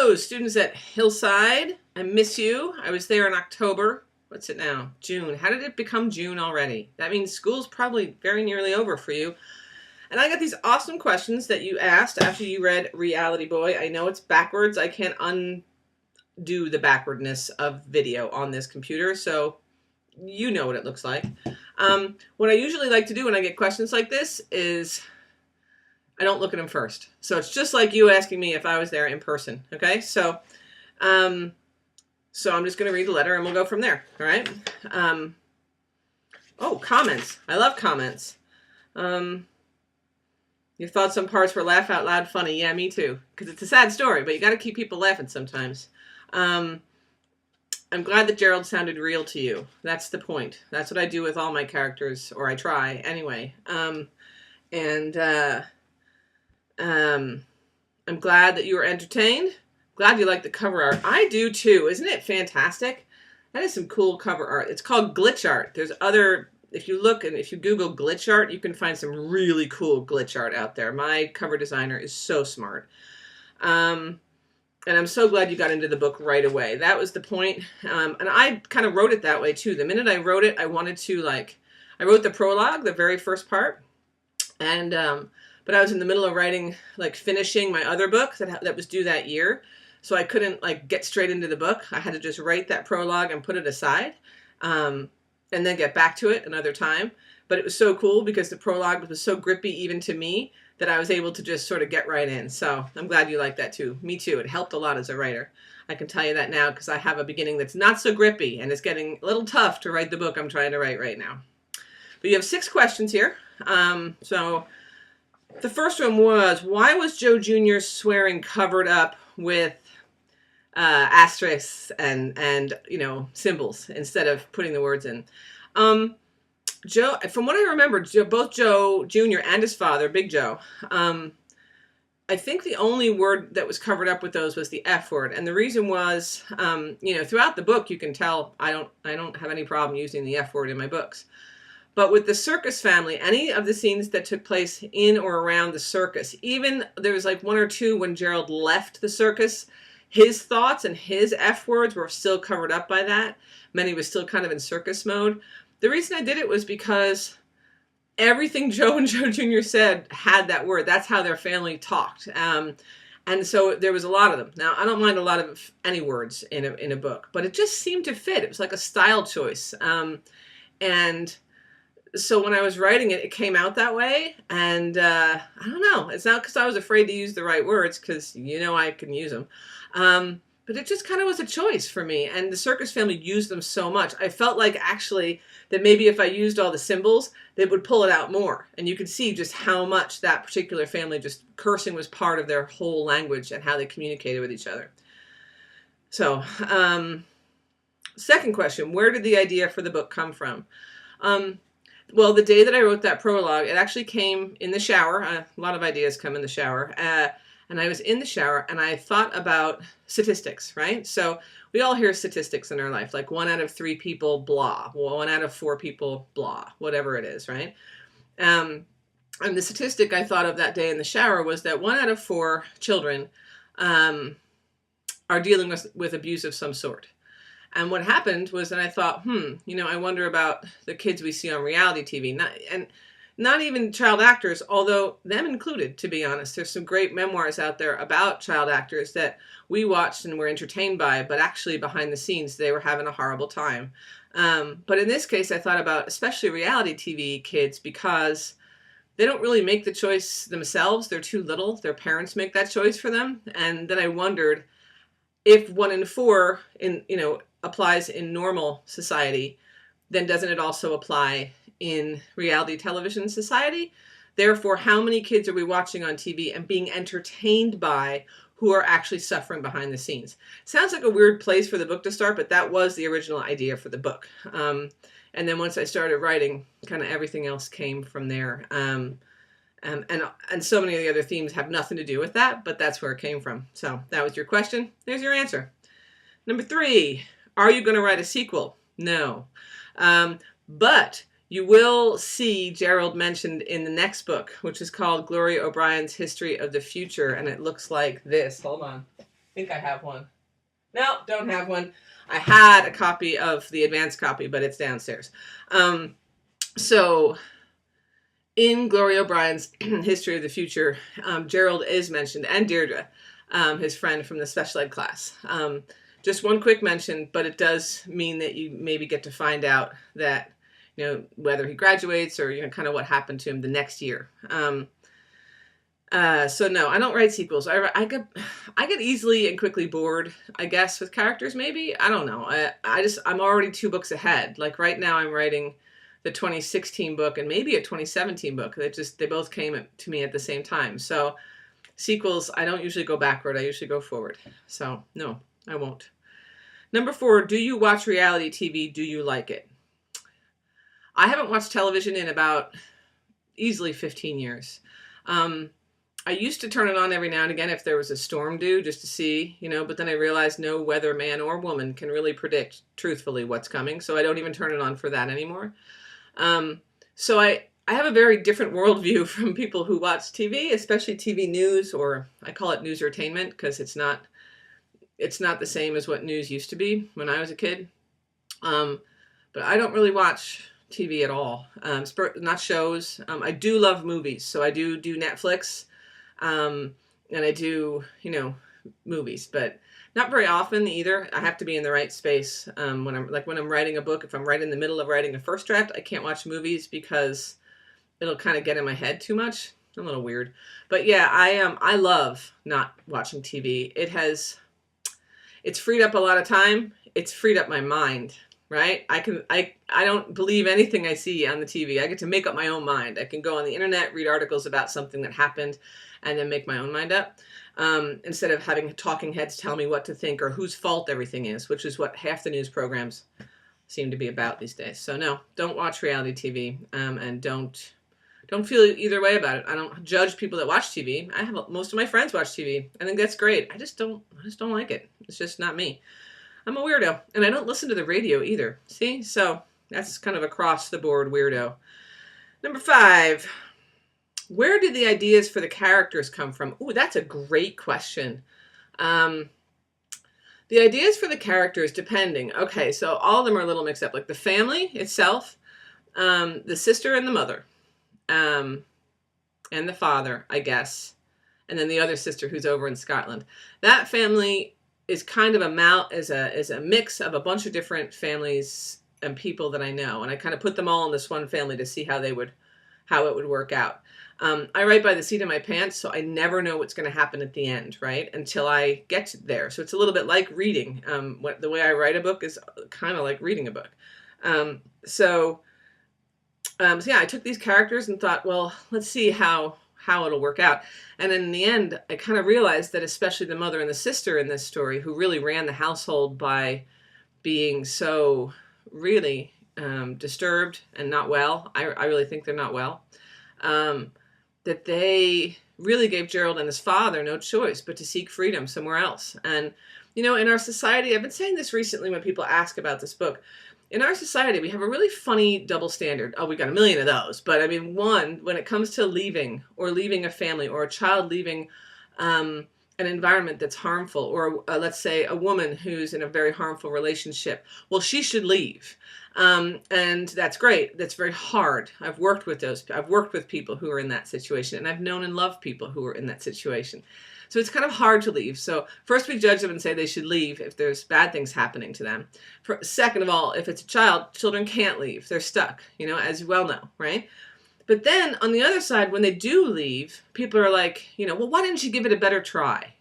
Hello, students at Hillside. I miss you. I was there in October. What's it now? June. How did it become June already? That means school's probably very nearly over for you. And I got these awesome questions that you asked after you read Reality Boy. I know it's backwards. I can't undo the backwardness of video on this computer, so you know what it looks like. What I usually like to do when I get questions like this is I don't look at them first. So it's just like you asking me if I was there in person. Okay, so I'm just going to read the letter and we'll go from there. All right. Oh, comments. I love comments. You thought some parts were laugh out loud funny. Yeah, me too. Because it's a sad story, but you got to keep people laughing sometimes. I'm glad that Gerald sounded real to you. That's the point. That's what I do with all my characters, or I try anyway. I'm glad that you were entertained. Glad you like the cover art. I do too. Isn't it fantastic? That is some cool cover art. It's called glitch art. There's other, if you look and if you Google glitch art, you can find some really cool glitch art out there. My cover designer is so smart. And I'm so glad you got into the book right away. That was the point. And I kind of wrote it that way too. The minute I wrote it, I wanted to I wrote the prologue, the very first part. And, but I was in the middle of writing, finishing my other book that was due that year. So I couldn't get straight into the book. I had to just write that prologue and put it aside, and then get back to it another time. But it was so cool because the prologue was so grippy even to me that I was able to just sort of get right in. So I'm glad you like that too. Me too. It helped a lot as a writer. I can tell you that now because I have a beginning that's not so grippy and it's getting a little tough to write the book I'm trying to write right now. But you have 6 questions here. So the first one was, why was Joe Jr. swearing covered up with asterisks and symbols instead of putting the words in? Joe, from what I remember, both Joe Jr. and his father, Big Joe, I think the only word that was covered up with those was the F word, and the reason was, throughout the book you can tell I don't have any problem using the F word in my books. But with the circus family, any of the scenes that took place in or around the circus, even there was 1 or 2 when Gerald left the circus, his thoughts and his F words were still covered up by that. Many was still kind of in circus mode. The reason I did it was because everything Joe and Joe Jr. said had that word. That's how their family talked. And so there was a lot of them. Now, I don't mind a lot of any words in a book, but it just seemed to fit. It was like a style choice. And so when I was writing it, it came out that way. And I don't know. It's not because I was afraid to use the right words, because I can use them. But it just kind of was a choice for me. And the circus family used them so much. I felt like actually that maybe if I used all the symbols, they would pull it out more. And you could see just how much that particular family, just cursing was part of their whole language and how they communicated with each other. So, second question, where did the idea for the book come from? Well, the day that I wrote that prologue, it actually came in the shower. A lot of ideas come in the shower. And I was in the shower and I thought about statistics, right? So we all hear statistics in our life, like 1 out of 3 people, blah. 1 out of 4 people, blah. Whatever it is, right? And the statistic I thought of that day in the shower was that 1 out of 4 children are dealing with abuse of some sort. And what happened was that I thought, I wonder about the kids we see on reality TV. Not even child actors, although them included, to be honest. There's some great memoirs out there about child actors that we watched and were entertained by, but actually behind the scenes, they were having a horrible time. But in this case, I thought about especially reality TV kids because they don't really make the choice themselves. They're too little. Their parents make that choice for them. And then I wondered if 1 in 4 applies in normal society, then doesn't it also apply in reality television society? Therefore, how many kids are we watching on TV and being entertained by who are actually suffering behind the scenes? Sounds like a weird place for the book to start, but that was the original idea for the book. And then once I started writing, kind of everything else came from there. And so many of the other themes have nothing to do with that, but that's where it came from. So that was your question. There's your answer. Number 3, are you going to write a sequel? No. But you will see Gerald mentioned in the next book, which is called Gloria O'Brien's History of the Future, and it looks like this. Hold on. think I have one. No, don't have one. I had a copy of the advanced copy, but it's downstairs. So in Gloria O'Brien's History of the Future, Gerald is mentioned, and Deirdre, his friend from the special ed class. Just one quick mention, but it does mean that you maybe get to find out that, whether he graduates or, kind of what happened to him the next year. So no, I don't write sequels. I get easily and quickly bored, I guess, with characters. Maybe, I don't know. I'm already 2 books ahead. Like right now, I'm writing the 2016 book and maybe a 2017 book. They both came to me at the same time. So sequels, I don't usually go backward. I usually go forward. So no, I won't. Number 4, do you watch reality TV? Do you like it? I haven't watched television in about easily 15 years. I used to turn it on every now and again if there was a storm due, just to see, but then I realized no weatherman or woman can really predict truthfully what's coming, so I don't even turn it on for that anymore. So I have a very different worldview from people who watch TV, especially TV news, or I call it newsertainment because it's not the same as what news used to be when I was a kid. But I don't really watch TV at all, not shows. I do love movies, so I do Netflix, and I do, movies, but not very often either. I have to be in the right space. When I'm writing a book, if I'm right in the middle of writing a first draft, I can't watch movies because it'll kind of get in my head too much. I'm a little weird, but yeah, I love not watching TV. It's freed up a lot of time. It's freed up my mind, right? I don't believe anything I see on the TV. I get to make up my own mind. I can go on the internet, read articles about something that happened, and then make my own mind up. Instead of having talking heads tell me what to think or whose fault everything is, which is what half the news programs seem to be about these days. So no, don't watch reality TV, and don't feel either way about it. I don't judge people that watch TV. Most of my friends watch TV. I think that's great. I just don't like it. It's just not me. I'm a weirdo, and I don't listen to the radio either. See? So that's kind of across the board weirdo. Number 5, where did the ideas for the characters come from? Ooh, that's a great question. The ideas for the characters, depending. Okay, so all of them are a little mixed up. Like the family itself, the sister and the mother, and the father, I guess, and then the other sister who's over in Scotland. That family is kind of is a mix of a bunch of different families and people that I know, and I kind of put them all in this one family to see how it would work out. I write by the seat of my pants, so I never know what's going to happen at the end, right? Until I get there. So it's a little bit like reading. The way I write a book is kind of like reading a book. So yeah, I took these characters and thought, well, let's see how it'll work out. And in the end, I kind of realized that especially the mother and the sister in this story, who really ran the household by being so really disturbed and not well, I really think they're not well, that they really gave Gerald and his father no choice but to seek freedom somewhere else. And, in our society, I've been saying this recently when people ask about this book, in our society, we have a really funny double standard. Oh, we got a million of those. But I mean, one, when it comes to leaving a family or a child leaving an environment that's harmful, or let's say a woman who's in a very harmful relationship, well, she should leave. And that's great. That's very hard. I've worked with people who are in that situation, and I've known and loved people who are in that situation. So it's kind of hard to leave. So first we judge them and say they should leave if there's bad things happening to them. Second of all, if it's a child, children can't leave. They're stuck, as you well know, right? But then on the other side, when they do leave, people are like, well, why didn't you give it a better try?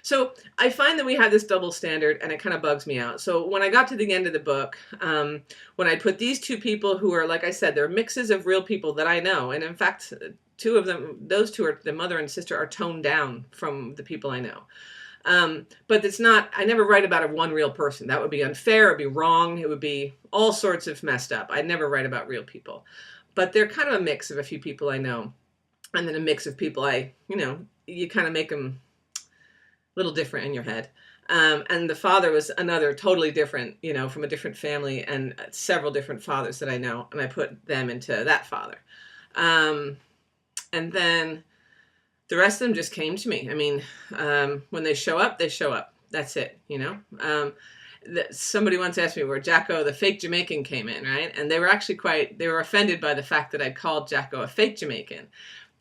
So I find that we have this double standard, and it kind of bugs me out. So when I got to the end of the book, when I put these 2 people who are, like I said, they're mixes of real people that I know, and in fact, 2 of them, those 2 are, the mother and sister, are toned down from the people I know. But it's not, I never write about one real person. That would be unfair, it would be wrong, it would be all sorts of messed up. I'd never write about real people. But they're kind of a mix of a few people I know, and then a mix of people you kind of make them a little different in your head. And the father was another totally different, from a different family, and several different fathers that I know, and I put them into that father. And then The rest of them just came to me. I mean, when they show up, they show up. That's it, you know. Somebody once asked me where Jacko, the fake Jamaican, came in, right? And they were actually they were offended by the fact that I called Jacko a fake Jamaican.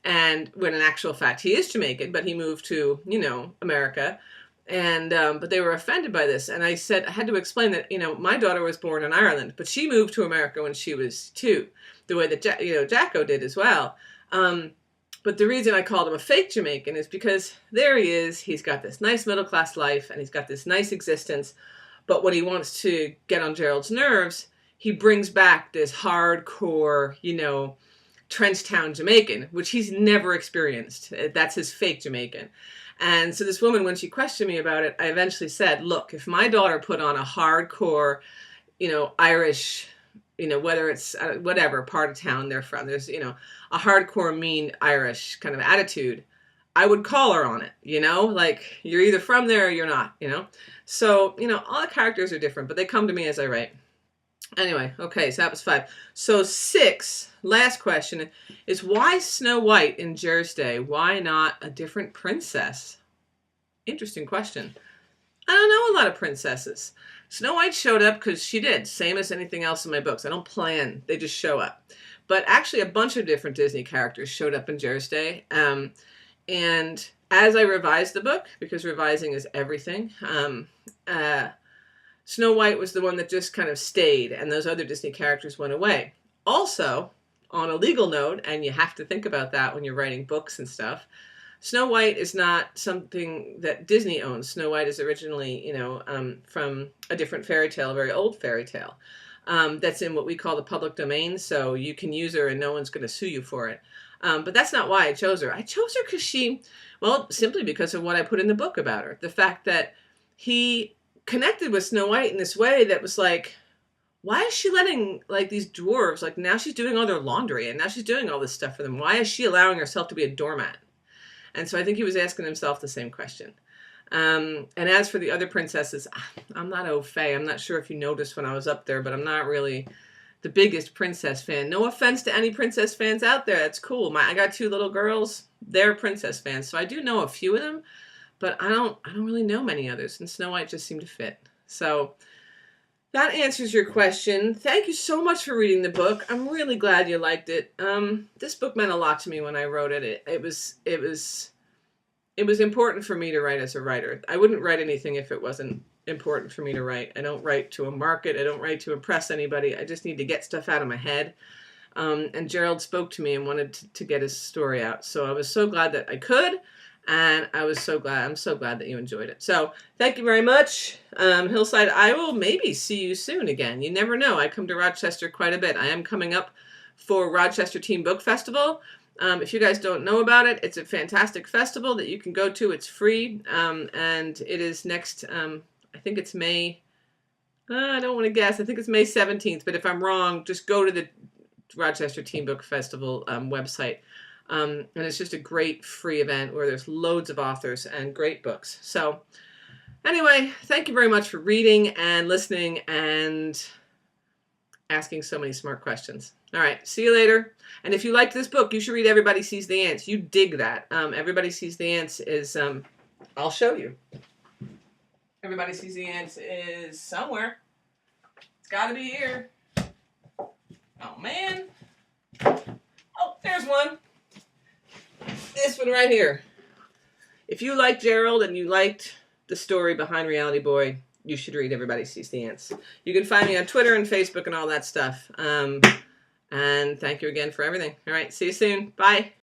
And when in actual fact, he is Jamaican, but he moved to, you know, America. And, but they were offended by this. And I said, I had to explain that, you know, my daughter was born in Ireland, but she moved to America when she was 2, the way that, Jacko did as well. But the reason I called him a fake Jamaican is because there he is. He's got this nice middle-class life, and he's got this nice existence. But when he wants to get on Gerald's nerves, he brings back this hardcore, you know, trench town Jamaican, which he's never experienced. That's his fake Jamaican. And so this woman, when she questioned me about it, I eventually said, look, if my daughter put on a hardcore, you know, Irish, you know, whether it's whatever part of town they're from, there's, you know, a hardcore mean Irish kind of attitude, I would call her on it, you know, like you're either from there or you're not, you know. So, you know, all the characters are different, but they come to me as I write. Anyway, okay, so that was 5. So 6, last question, is why Snow White in Jersey? Why not a different princess? Interesting question. I don't know a lot of princesses. Snow White showed up because she did, same as anything else in my books. I don't plan, they just show up. But actually a bunch of different Disney characters showed up in Jersey. And as I revised the book, because revising is everything, Snow White was the one that just kind of stayed, and those other Disney characters went away. Also, on a legal note, and you have to think about that when you're writing books and stuff, Snow White is not something that Disney owns. Snow White is originally, you know, from a different fairy tale, a very old fairy tale, that's in what we call the public domain, so you can use her and no one's going to sue you for it. But that's not why I chose her. I chose her because simply because of what I put in the book about her. The fact that he connected with Snow White in this way that was like, why is she letting, like, these dwarves, like, now she's doing all their laundry and now she's doing all this stuff for them. Why is she allowing herself to be a doormat? And so I think he was asking himself the same question. And as for the other princesses, I'm not au fait. I'm not sure if you noticed when I was up there, but I'm not really the biggest princess fan. No offense to any princess fans out there. That's cool. I got 2 little girls. They're princess fans. So I do know a few of them, but I don't really know many others. And Snow White just seemed to fit. So that answers your question. Thank you so much for reading the book. I'm really glad you liked it. This book meant a lot to me when I wrote it. It was important for me to write as a writer. I wouldn't write anything if it wasn't important for me to write. I don't write to a market. I don't write to impress anybody. I just need to get stuff out of my head. And Gerald spoke to me and wanted to get his story out. So I was so glad that I could. And I'm so glad that you enjoyed it. So thank you very much. Hillside, I will maybe see you soon again. You never know. I come to Rochester quite a bit. I am coming up for Rochester Teen Book Festival. If you guys don't know about it, it's a fantastic festival that you can go to. It's free. And it is next, I think it's May. I don't want to guess. I think it's May 17th. But if I'm wrong, just go to the Rochester Teen Book Festival website. And it's just a great free event where there's loads of authors and great books. So anyway, thank you very much for reading and listening and asking so many smart questions. All right, see you later. And if you liked this book, you should read Everybody Sees the Ants. You dig that. Everybody Sees the Ants is, I'll show you. Everybody Sees the Ants is somewhere. It's got to be here. Oh, man. Oh, there's one. This one right here. If you like Gerald and you liked the story behind Reality Boy, you should read Everybody Sees the Ants. You can find me on Twitter and Facebook and all that stuff. And thank you again for everything. All right, see you soon. Bye.